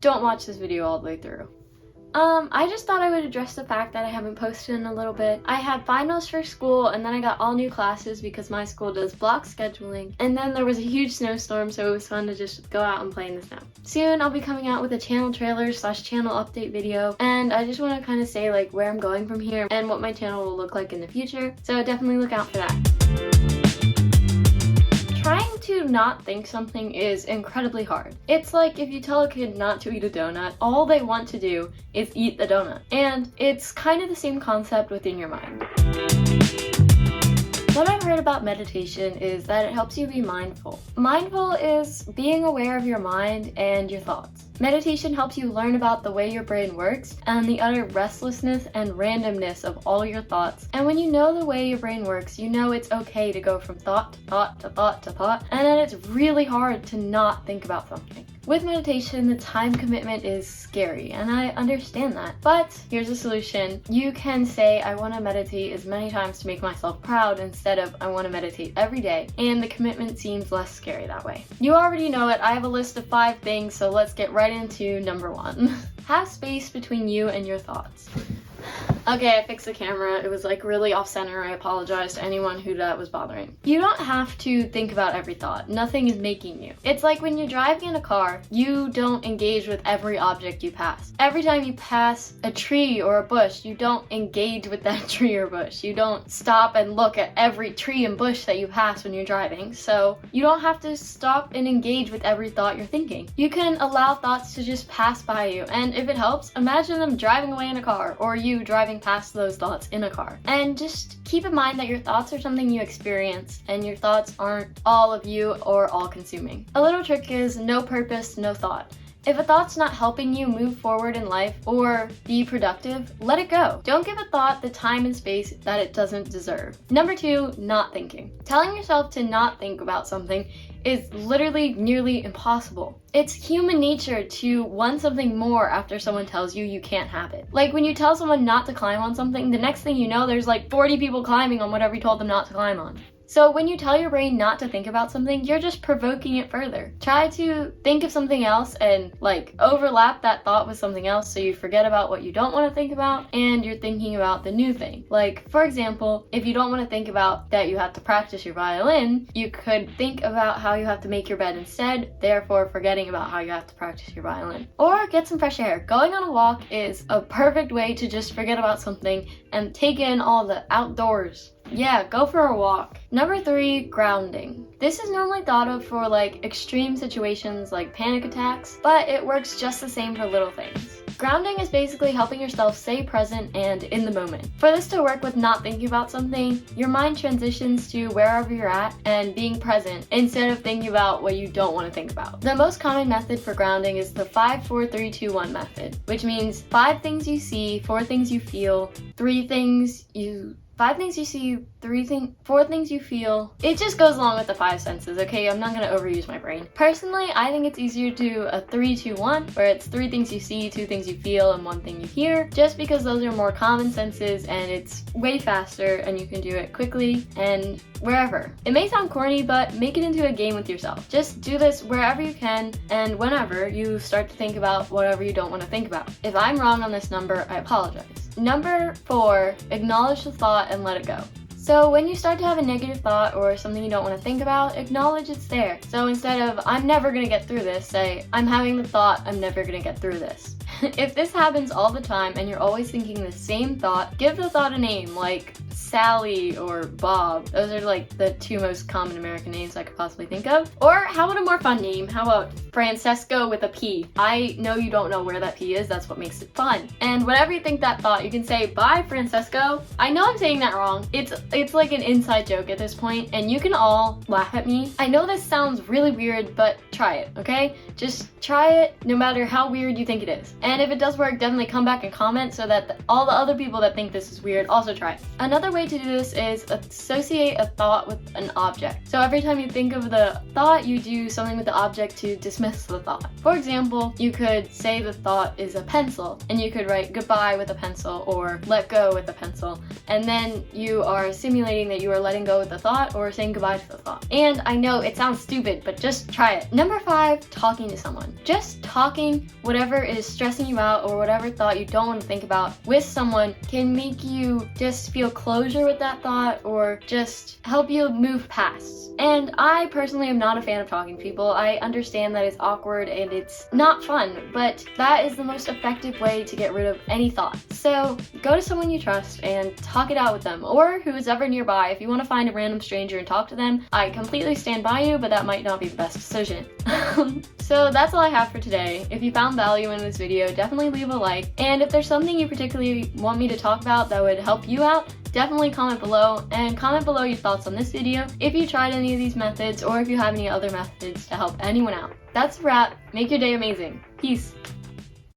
don't watch this video all the way through. I just thought I would address the fact that I haven't posted in a little bit. I had finals for school, and then I got all new classes because my school does block scheduling. And then there was a huge snowstorm, so it was fun to just go out and play in the snow. Soon I'll be coming out with a channel trailer / channel update video, and I just want to kind of say like where I'm going from here and what my channel will look like in the future. So definitely look out for that. Trying to not think something is incredibly hard. It's like if you tell a kid not to eat a donut, all they want to do is eat the donut. And it's kind of the same concept within your mind. What I've heard about meditation is that it helps you be mindful. Mindful is being aware of your mind and your thoughts. Meditation helps you learn about the way your brain works and the utter restlessness and randomness of all your thoughts. And when you know the way your brain works, you know it's okay to go from thought to thought to thought to thought, and that it's really hard to not think about something. With meditation, the time commitment is scary, and I understand that. But here's a solution. You can say, I want to meditate as many times to make myself proud instead of I want to meditate every day, and the commitment seems less scary that way. You already know it. I have a list of 5 things, so let's get right into number 1. Have space between you and your thoughts. Okay, I fixed the camera. It was like really off center. I apologize to anyone who that was bothering. You don't have to think about every thought. Nothing is making you. It's like when you're driving in a car, you don't engage with every object you pass. Every time you pass a tree or a bush, you don't engage with that tree or bush. You don't stop and look at every tree and bush that you pass when you're driving. So you don't have to stop and engage with every thought you're thinking. You can allow thoughts to just pass by you. And if it helps, imagine them driving away in a car, or you driving past those thoughts in a car. And just keep in mind that your thoughts are something you experience, and your thoughts aren't all of you or all consuming. A little trick is no purpose, no thought. If a thought's not helping you move forward in life or be productive, let it go. Don't give a thought the time and space that it doesn't deserve. Number 2, not thinking. Telling yourself to not think about something is literally nearly impossible. It's human nature to want something more after someone tells you you can't have it. Like when you tell someone not to climb on something, the next thing you know, there's like 40 people climbing on whatever you told them not to climb on. So when you tell your brain not to think about something, you're just provoking it further. Try to think of something else and like overlap that thought with something else so you forget about what you don't want to think about and you're thinking about the new thing. Like, for example, if you don't want to think about that you have to practice your violin, you could think about how you have to make your bed instead, therefore forgetting about how you have to practice your violin. Or get some fresh air. Going on a walk is a perfect way to just forget about something and take in all the outdoors. Yeah, go for a walk. Number 3, grounding. This is normally thought of for like extreme situations like panic attacks, but it works just the same for little things. Grounding is basically helping yourself stay present and in the moment. For this to work with not thinking about something, your mind transitions to wherever you're at and being present instead of thinking about what you don't want to think about. The most common method for grounding is the 5, 4, 3, 2, 1 method, which means 5 things you see, 4 things you feel, 3 things you 5 things you see, 4 things you feel. It just goes along with the 5 senses, okay? I'm not gonna overuse my brain. Personally, I think it's easier to do a 3, 2, 1, where it's 3 things you see, 2 things you feel, and 1 thing you hear, just because those are more common senses and it's way faster and you can do it quickly and wherever. It may sound corny, but make it into a game with yourself. Just do this wherever you can and whenever you start to think about whatever you don't want to think about. If I'm wrong on this number, I apologize. Number 4, acknowledge the thought and let it go. So when you start to have a negative thought or something you don't want to think about, acknowledge it's there. So instead of, I'm never going to get through this, say, I'm having the thought, I'm never going to get through this. If this happens all the time and you're always thinking the same thought, give the thought a name, like Sally or Bob. Those are like the 2 most common American names I could possibly think of. Or how about a more fun name? How about Francesco with a P? I know you don't know where that P is, that's what makes it fun. And whenever you think that thought, you can say, bye Francesco. I know I'm saying that wrong. It's like an inside joke at this point, and you can all laugh at me. I know this sounds really weird, but try it, okay? Just try it no matter how weird you think it is. And if it does work, definitely come back and comment so that all the other people that think this is weird also try it. Another way way to do this is associate a thought with an object. So every time you think of the thought, you do something with the object to dismiss the thought. For example, you could say the thought is a pencil, and you could write goodbye with a pencil or let go with a pencil, and then you are simulating that you are letting go with the thought or saying goodbye to the thought. And I know it sounds stupid, but just try it. Number 5, talking to someone. Just talking whatever is stressing you out or whatever thought you don't want to think about with someone can make you just feel closure with that thought or just help you move past. And I personally am not a fan of talking to people. I understand that it's awkward and it's not fun, but that is the most effective way to get rid of any thought. So go to someone you trust and talk it out with them, or who is ever nearby. If you want to find a random stranger and talk to them, I completely stand by you, but that might not be the best decision. So that's all I have for today. If you found value in this video, definitely leave a like. And if there's something you particularly want me to talk about that would help you out, definitely comment below, and comment below your thoughts on this video if you tried any of these methods or if you have any other methods to help anyone out. That's a wrap. Make your day amazing. Peace.